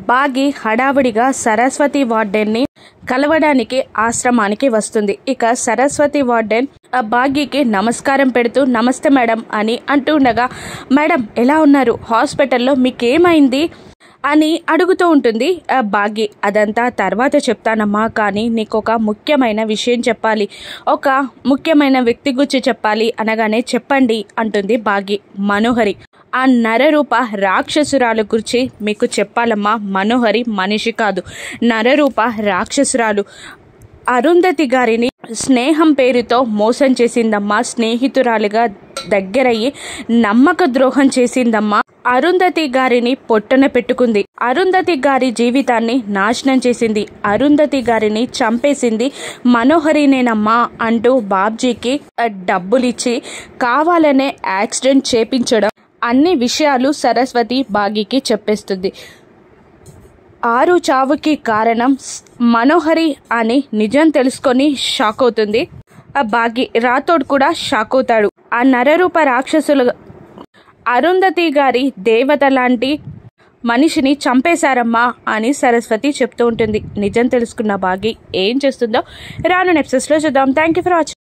బాగి హడావుడిగా సరస్వతి వార్డెన్ని కలవడానికి ఆశ్రమానికి వస్తుంది. ఇక సరస్వతి వార్డెన్ బాగీకి నమస్కారం పెడుతూ నమస్తే మేడం అని అంటుండగా, మేడం ఎలా ఉన్నారు, హాస్పిటల్లో మీకేమైంది అని అడుగుతూ ఉంటుంది బాగి. అదంతా తర్వాత చెప్తానమ్మా, కానీ నీకు ఒక ముఖ్యమైన విషయం చెప్పాలి, ఒక ముఖ్యమైన వ్యక్తి గురించి చెప్పాలి అనగానే చెప్పండి అంటుంది బాగి. మనోహరి, ఆ నరరూప రాక్షసురాలు గురించి మీకు చెప్పాలమ్మా. మనోహరి మనిషి కాదు, నరరూప రాక్షసురాలు. అరుంధతి గారిని స్నేహం పేరుతో మోసం చేసిందమ్మా. స్నేహితురాలిగా దగ్గరయ్యి నమ్మక ద్రోహం చేసిందమ్మా. అరుంధతి గారిని పొట్టన పెట్టుకుంది. అరుంధతి గారి జీవితాన్ని నాశనం చేసింది. అరుంధతి గారిని చంపేసింది మనోహరినేనమ్మా అంటూ బాబ్జీకి డబ్బులిచ్చి కావాలనే యాక్సిడెంట్ చేపించడం, అన్ని విషయాలు సరస్వతి బాగీకి చెప్పేస్తుంది. ఆరు చావుకి కారణం మనోహరి అని నిజం తెలుసుకొని షాక్ అవుతుంది బాగి. రాథోడ్ కూడా షాక్ అవుతాడు. ఆ నరరూప రాక్షసులు అరుంధతి గారి దేవత లాంటి మనిషిని చంపేశారమ్మా అని సరస్వతి చెప్తూ ఉంటుంది. నిజం తెలుసుకున్న బాగి ఏం చేస్తుందో రాను ఎపిసోడ్స్లో చూద్దాం. Thank you for watching.